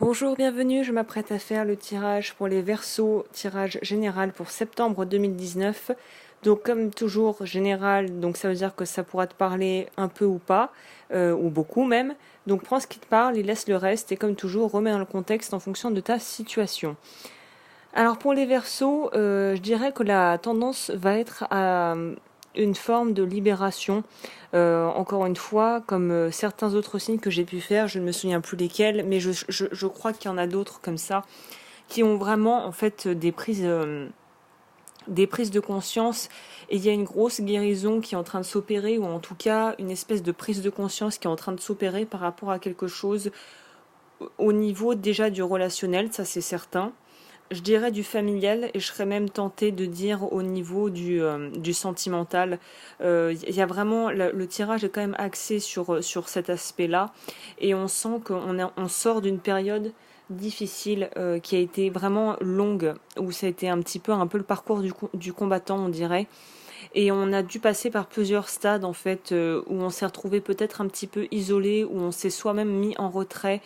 Bonjour, bienvenue, je m'apprête à faire le tirage pour les Verseaux, tirage général pour septembre 2019. Donc comme toujours général, donc ça veut dire que ça pourra te parler un peu ou pas, ou beaucoup même. Donc prends ce qui te parle et laisse le reste et comme toujours remets dans le contexte en fonction de ta situation. Alors pour les Verseaux, je dirais que la tendance va être à une forme de libération. Encore une fois, comme certains autres signes que j'ai pu faire, je ne me souviens plus lesquels, mais je crois qu'il y en a d'autres comme ça, qui ont vraiment en fait des prises de conscience, et il y a une grosse guérison qui est en train de s'opérer, ou en tout cas une espèce de prise de conscience qui est en train de s'opérer par rapport à quelque chose au niveau déjà du relationnel, ça c'est certain. Je dirais du familial et je serais même tentée de dire au niveau du sentimental. Y a vraiment le tirage est quand même axé sur cet aspect-là et on sent on sort d'une période difficile qui a été vraiment longue où ça a été un peu le parcours du combattant on dirait. Et on a dû passer par plusieurs stades en fait où on s'est retrouvé peut-être un petit peu isolé, où on s'est soi-même mis en retrait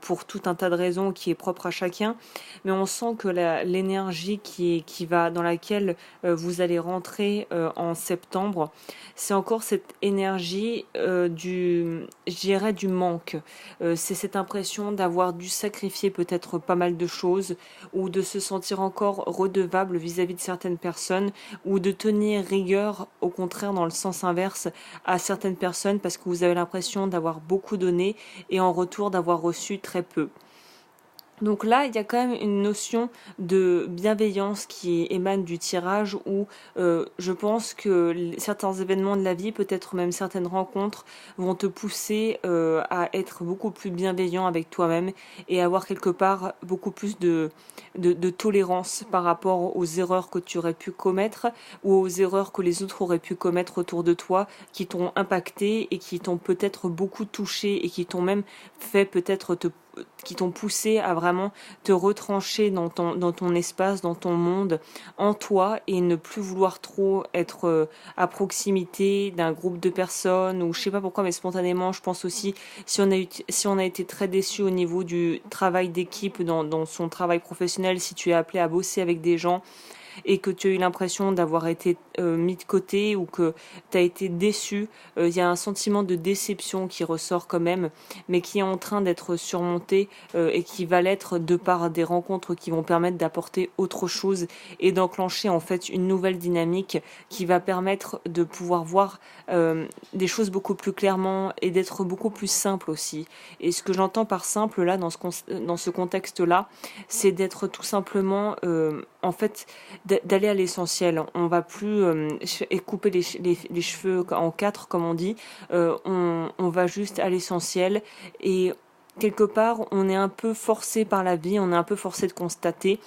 pour tout un tas de raisons qui est propre à chacun. Mais on sent que l'énergie qui va dans laquelle vous allez rentrer en septembre, c'est encore cette énergie je dirais du manque. C'est cette impression d'avoir dû sacrifier peut-être pas mal de choses ou de se sentir encore redevable vis-à-vis de certaines personnes ou de tenir rigueur, au contraire, dans le sens inverse, à certaines personnes parce que vous avez l'impression d'avoir beaucoup donné et en retour d'avoir reçu très peu. Donc là, il y a quand même une notion de bienveillance qui émane du tirage où je pense que certains événements de la vie, peut-être même certaines rencontres, vont te pousser à être beaucoup plus bienveillant avec toi-même et avoir quelque part beaucoup plus de tolérance par rapport aux erreurs que tu aurais pu commettre ou aux erreurs que les autres auraient pu commettre autour de toi qui t'ont impacté et qui t'ont peut-être beaucoup touché et qui t'ont même fait peut-être qui t'ont poussé à vraiment te retrancher dans ton espace, dans ton monde, en toi et ne plus vouloir trop être à proximité d'un groupe de personnes ou je sais pas pourquoi mais spontanément je pense aussi si on a été très déçu au niveau du travail d'équipe dans son travail professionnel, si tu es appelé à bosser avec des gens et que tu as eu l'impression d'avoir été mis de côté ou que tu as été déçu, il y a un sentiment de déception qui ressort quand même, mais qui est en train d'être surmonté et qui va l'être de par des rencontres qui vont permettre d'apporter autre chose et d'enclencher en fait une nouvelle dynamique qui va permettre de pouvoir voir des choses beaucoup plus clairement et d'être beaucoup plus simple aussi. Et ce que j'entends par simple là dans ce contexte-là, c'est d'être tout simplement en fait d'aller à l'essentiel. On va plus couper les cheveux en quatre, comme on dit. On va juste à l'essentiel et quelque part, on est un peu forcé par la vie, on est un peu forcé de constater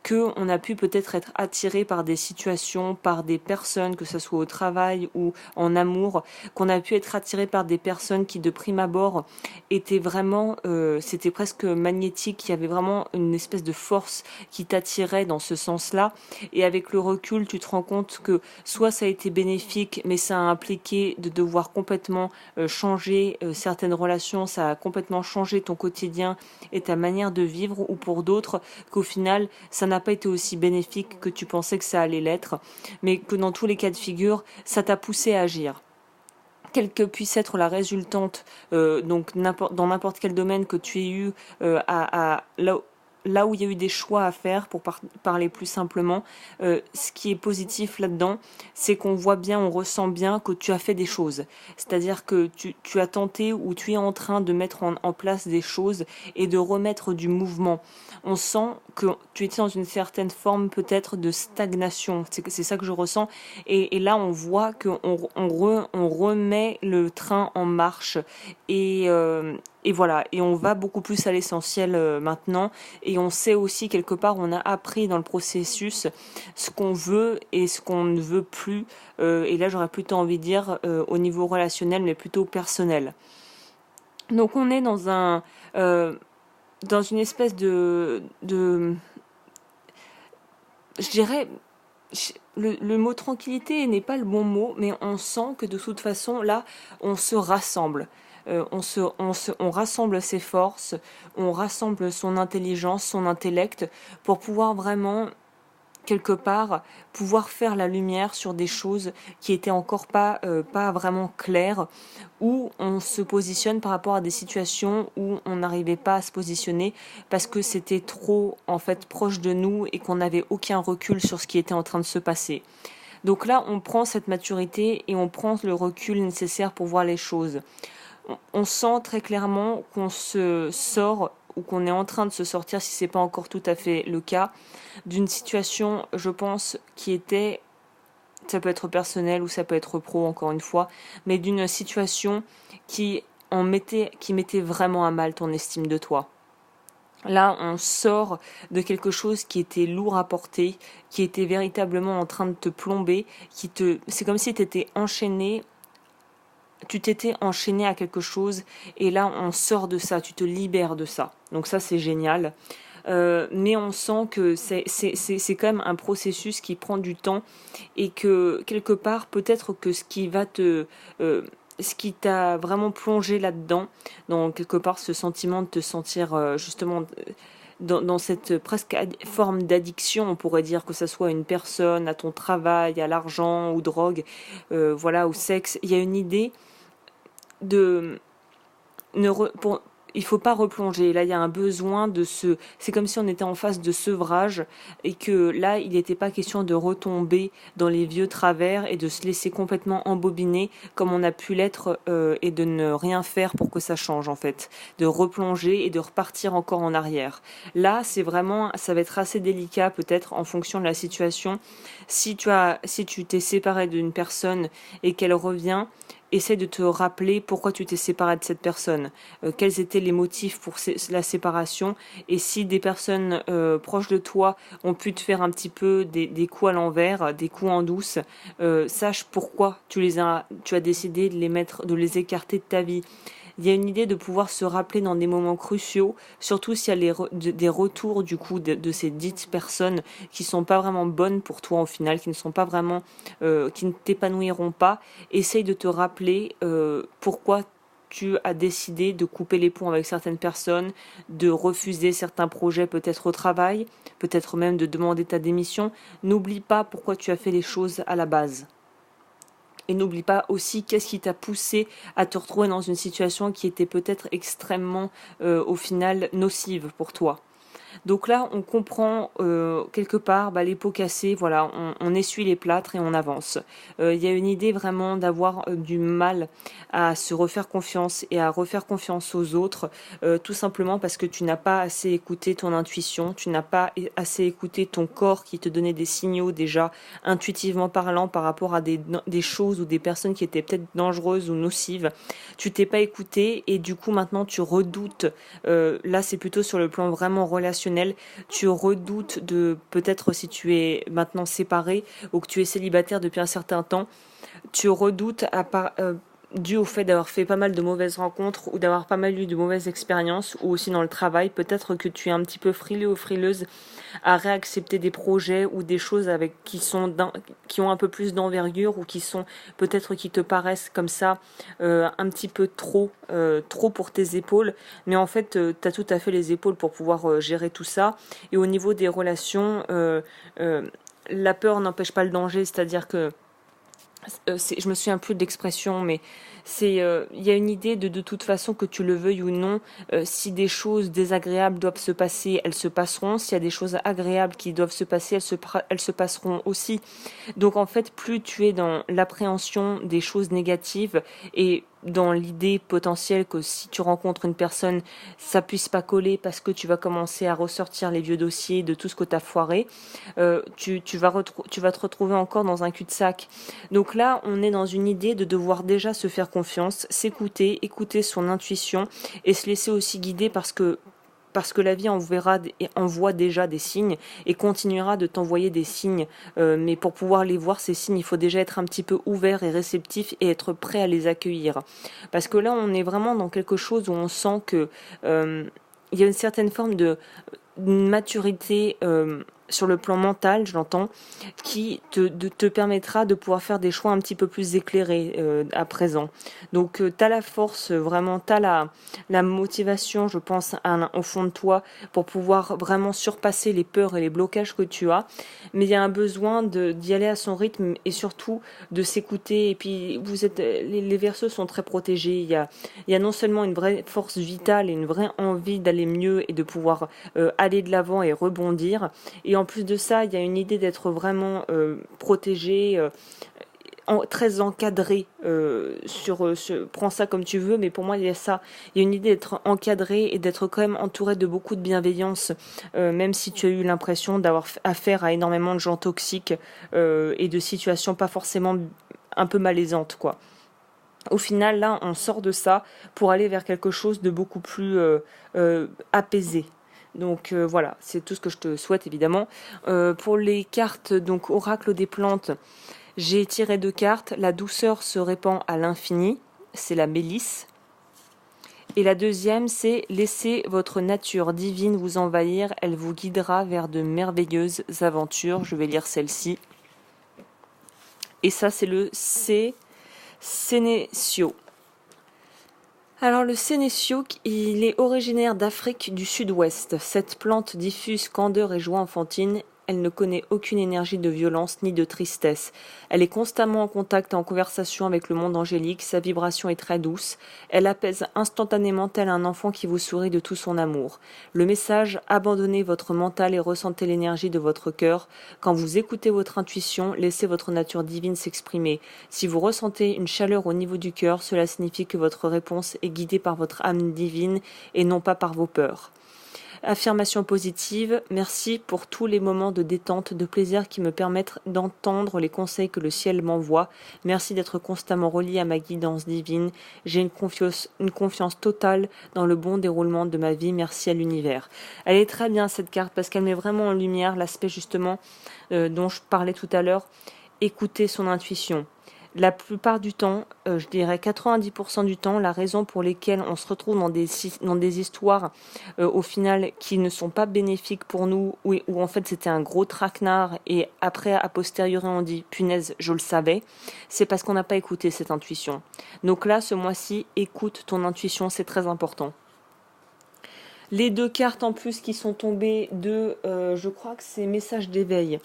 que on a pu peut-être être attiré par des situations, par des personnes, que ce soit au travail ou en amour, qu'on a pu être attiré par des personnes qui de prime abord étaient vraiment, c'était presque magnétique, il y avait vraiment une espèce de force qui t'attirait dans ce sens-là. Et avec le recul, tu te rends compte que soit ça a été bénéfique, mais ça a impliqué de devoir complètement changer certaines relations, ça a complètement changé ton quotidien et ta manière de vivre, ou pour d'autres, qu'au final, ça n'a pas été aussi bénéfique que tu pensais que ça allait l'être, mais que dans tous les cas de figure, ça t'a poussé à agir quelle que puisse être la résultante, dans n'importe quel domaine que tu aies eu là où il y a eu des choix à faire, pour parler plus simplement, ce qui est positif là-dedans, c'est qu'on voit bien, on ressent bien que tu as fait des choses. C'est-à-dire que tu as tenté ou tu es en train de mettre en place des choses et de remettre du mouvement. On sent que tu étais dans une certaine forme peut-être de stagnation. C'est ça que je ressens. Et là, on voit qu'on on remet le train en marche. Et voilà, et on va beaucoup plus à l'essentiel maintenant. Et on sait aussi quelque part, on a appris dans le processus ce qu'on veut et ce qu'on ne veut plus. Et là, j'aurais plutôt envie de dire au niveau relationnel, mais plutôt personnel. Donc on est dans une espèce je dirais, le mot tranquillité n'est pas le bon mot, mais on sent que de toute façon, là, on se rassemble. on rassemble ses forces, on rassemble son intelligence, son intellect, pour pouvoir vraiment quelque part pouvoir faire la lumière sur des choses qui étaient encore pas vraiment claires, où on se positionne par rapport à des situations où on n'arrivait pas à se positionner parce que c'était trop en fait proche de nous et qu'on n'avait aucun recul sur ce qui était en train de se passer. Donc là, on prend cette maturité et on prend le recul nécessaire pour voir les choses. On sent très clairement qu'on se sort ou qu'on est en train de se sortir, si c'est pas encore tout à fait le cas, d'une situation, je pense, qui était, ça peut être personnel ou ça peut être pro encore une fois, mais d'une situation qui mettait vraiment à mal ton estime de toi. Là, on sort de quelque chose qui était lourd à porter, qui était véritablement en train de te plomber, c'est comme si tu t'étais enchaîné à quelque chose, et là, on sort de ça, tu te libères de ça. Donc ça, c'est génial. Mais on sent que c'est quand même un processus qui prend du temps, et que quelque part, peut-être que ce qui t'a vraiment plongé là-dedans, dans quelque part ce sentiment de te sentir justement dans cette presque forme d'addiction, on pourrait dire, que ce soit à une personne, à ton travail, à l'argent, ou drogue, voilà, au sexe, il y a une idée de il faut pas replonger. Là, il y a un besoin c'est comme si on était en phase de sevrage, et que là, il n'était pas question de retomber dans les vieux travers et de se laisser complètement embobiner comme on a pu l'être, et de ne rien faire pour que ça change, en fait. De replonger et de repartir encore en arrière. Là, ça va être assez délicat, peut-être, en fonction de la situation. Si tu t'es séparé d'une personne et qu'elle revient, essaie de te rappeler pourquoi tu t'es séparé de cette personne, quels étaient les motifs pour la séparation, et si des personnes proches de toi ont pu te faire un petit peu des coups à l'envers, des coups en douce, sache pourquoi tu as décidé de les écarter de ta vie. Il y a une idée de pouvoir se rappeler dans des moments cruciaux, surtout s'il y a des retours du coup de ces dites personnes qui sont pas vraiment bonnes pour toi au final, qui ne sont pas vraiment, qui ne t'épanouiront pas. Essaye de te rappeler pourquoi tu as décidé de couper les ponts avec certaines personnes, de refuser certains projets peut-être au travail, peut-être même de demander ta démission. N'oublie pas pourquoi tu as fait les choses à la base. Et n'oublie pas aussi qu'est-ce qui t'a poussé à te retrouver dans une situation qui était peut-être extrêmement, au final, nocive pour toi. Donc là, on comprend quelque part les pots cassés, voilà, on essuie les plâtres et on avance. Il y a une idée vraiment d'avoir du mal à se refaire confiance et à refaire confiance aux autres, tout simplement parce que tu n'as pas assez écouté ton intuition, tu n'as pas assez écouté ton corps qui te donnait des signaux déjà intuitivement parlant par rapport à des choses ou des personnes qui étaient peut-être dangereuses ou nocives. Tu t'es pas écouté, et du coup maintenant tu redoutes, là c'est plutôt sur le plan vraiment relationnel, tu redoutes de, peut-être si tu es maintenant séparé ou que tu es célibataire depuis un certain temps, tu redoutes dû au fait d'avoir fait pas mal de mauvaises rencontres ou d'avoir pas mal eu de mauvaises expériences, ou aussi dans le travail, peut-être que tu es un petit peu frileux ou frileuse à réaccepter des projets ou des choses qui ont un peu plus d'envergure, ou qui te paraissent comme ça un petit peu trop pour tes épaules, mais en fait tu as tout à fait les épaules pour pouvoir gérer tout ça. Et au niveau des relations, la peur n'empêche pas le danger, c'est-à-dire que je me souviens plus de l'expression, mais il y a une idée de toute façon, que tu le veuilles ou non, si des choses désagréables doivent se passer, elles se passeront. S'il y a des choses agréables qui doivent se passer, elles se passeront aussi. Donc en fait, plus tu es dans l'appréhension des choses négatives et dans l'idée potentielle que si tu rencontres une personne, ça puisse pas coller parce que tu vas commencer à ressortir les vieux dossiers de tout ce que tu as foiré, tu vas te retrouver encore dans un cul-de-sac. Donc là, on est dans une idée de devoir déjà se faire confiance, s'écouter, écouter son intuition, et se laisser aussi guider parce que la vie envoie déjà des signes et continuera de t'envoyer des signes. Mais pour pouvoir les voir, ces signes, il faut déjà être un petit peu ouvert et réceptif et être prêt à les accueillir. Parce que là, on est vraiment dans quelque chose où on sent que il y a une certaine forme de maturité sur le plan mental, je l'entends, qui te permettra de pouvoir faire des choix un petit peu plus éclairés à présent. Donc tu as la force, vraiment, tu as la motivation, je pense, au fond de toi pour pouvoir vraiment surpasser les peurs et les blocages que tu as. Mais il y a un besoin d'y aller à son rythme et surtout de s'écouter. Et puis les Verseaux sont très protégés. Il y a non seulement une vraie force vitale et une vraie envie d'aller mieux et de pouvoir aller de l'avant et rebondir. Et en plus de ça, il y a une idée d'être vraiment protégé, très encadré prends ça comme tu veux, mais pour moi il y a ça, il y a une idée d'être encadré et d'être quand même entouré de beaucoup de bienveillance, même si tu as eu l'impression d'avoir affaire à énormément de gens toxiques et de situations pas forcément un peu malaisantes, quoi. Au final, là, on sort de ça pour aller vers quelque chose de beaucoup plus apaisé. Donc voilà, c'est tout ce que je te souhaite évidemment. Pour les cartes, donc oracle des plantes, j'ai tiré 2 cartes. La douceur se répand à l'infini, c'est la mélisse. Et la deuxième, c'est laissez votre nature divine vous envahir, elle vous guidera vers de merveilleuses aventures. Je vais lire celle-ci. Et ça, c'est le Sénécio. Alors le sénécio, il est originaire d'Afrique du Sud-Ouest. Cette plante diffuse candeur et joie enfantine. Elle ne connaît aucune énergie de violence ni de tristesse. Elle est constamment en contact et en conversation avec le monde angélique. Sa vibration est très douce. Elle apaise instantanément tel un enfant qui vous sourit de tout son amour. Le message, abandonnez votre mental et ressentez l'énergie de votre cœur. Quand vous écoutez votre intuition, laissez votre nature divine s'exprimer. Si vous ressentez une chaleur au niveau du cœur, cela signifie que votre réponse est guidée par votre âme divine et non pas par vos peurs. Affirmation positive, merci pour tous les moments de détente, de plaisir qui me permettent d'entendre les conseils que le ciel m'envoie. Merci d'être constamment relié à ma guidance divine. J'ai une confiance totale dans le bon déroulement de ma vie. Merci à l'univers. Elle est très bien cette carte parce qu'elle met vraiment en lumière l'aspect justement dont je parlais tout à l'heure. Écouter son intuition. La plupart du temps, je dirais 90% du temps, la raison pour lesquelles on se retrouve dans des histoires au final qui ne sont pas bénéfiques pour nous, où en fait c'était un gros traquenard et après a posteriori on dit punaise je le savais, c'est parce qu'on n'a pas écouté cette intuition. Donc là ce mois-ci, écoute ton intuition, c'est très important. Les 2 cartes en plus qui sont tombées je crois que c'est message d'éveil.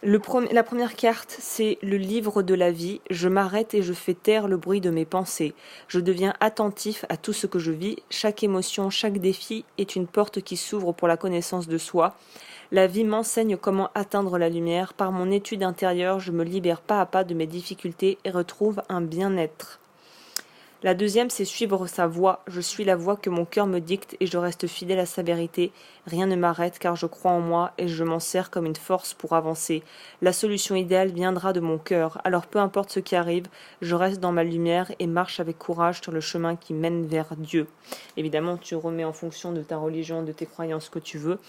La première carte, c'est le livre de la vie. Je m'arrête et je fais taire le bruit de mes pensées. Je deviens attentif à tout ce que je vis. Chaque émotion, chaque défi est une porte qui s'ouvre pour la connaissance de soi. La vie m'enseigne comment atteindre la lumière. Par mon étude intérieure, je me libère pas à pas de mes difficultés et retrouve un bien-être. La deuxième, c'est suivre sa voie. Je suis la voie que mon cœur me dicte et je reste fidèle à sa vérité. Rien ne m'arrête car je crois en moi et je m'en sers comme une force pour avancer. La solution idéale viendra de mon cœur. Alors peu importe ce qui arrive, je reste dans ma lumière et marche avec courage sur le chemin qui mène vers Dieu. Évidemment, tu remets en fonction de ta religion, de tes croyances que tu veux.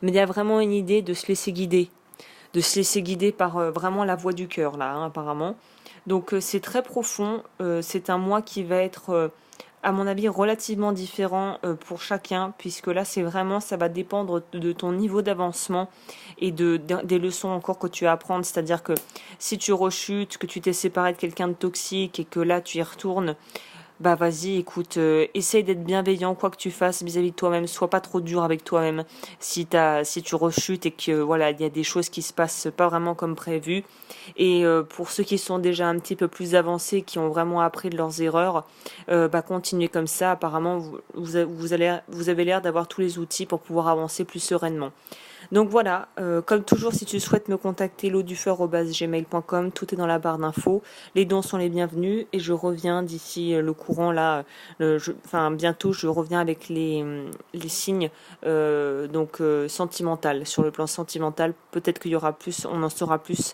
Mais il y a vraiment une idée de se laisser guider. De se laisser guider par vraiment la voix du cœur, là, apparemment. Donc c'est très profond, c'est un mois qui va être, à mon avis, relativement différent pour chacun, puisque là c'est vraiment, ça va dépendre de ton niveau d'avancement et des leçons encore que tu vas apprendre, c'est-à-dire que si tu rechutes, que tu t'es séparé de quelqu'un de toxique et que là tu y retournes, bah vas-y, écoute, essaye d'être bienveillant quoi que tu fasses vis-à-vis de toi-même, sois pas trop dur avec toi-même. Si tu rechutes et que voilà, il y a des choses qui se passent pas vraiment comme prévu. Et pour ceux qui sont déjà un petit peu plus avancés, qui ont vraiment appris de leurs erreurs, bah continuez comme ça. Apparemment, vous avez l'air d'avoir tous les outils pour pouvoir avancer plus sereinement. Donc voilà, comme toujours, si tu souhaites me contacter, lodufeur@gmail.com, tout est dans la barre d'infos. Les dons sont les bienvenus et je reviens d'ici le courant là, bientôt je reviens avec les signes sentimental. Sur le plan sentimental, peut-être qu'il y aura plus, on en saura plus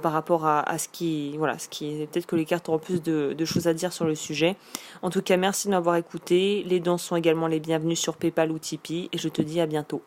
par rapport à ce qui peut-être que les cartes auront plus de choses à dire sur le sujet. En tout cas, merci de m'avoir écouté. Les dons sont également les bienvenus sur PayPal ou Tipeee et je te dis à bientôt.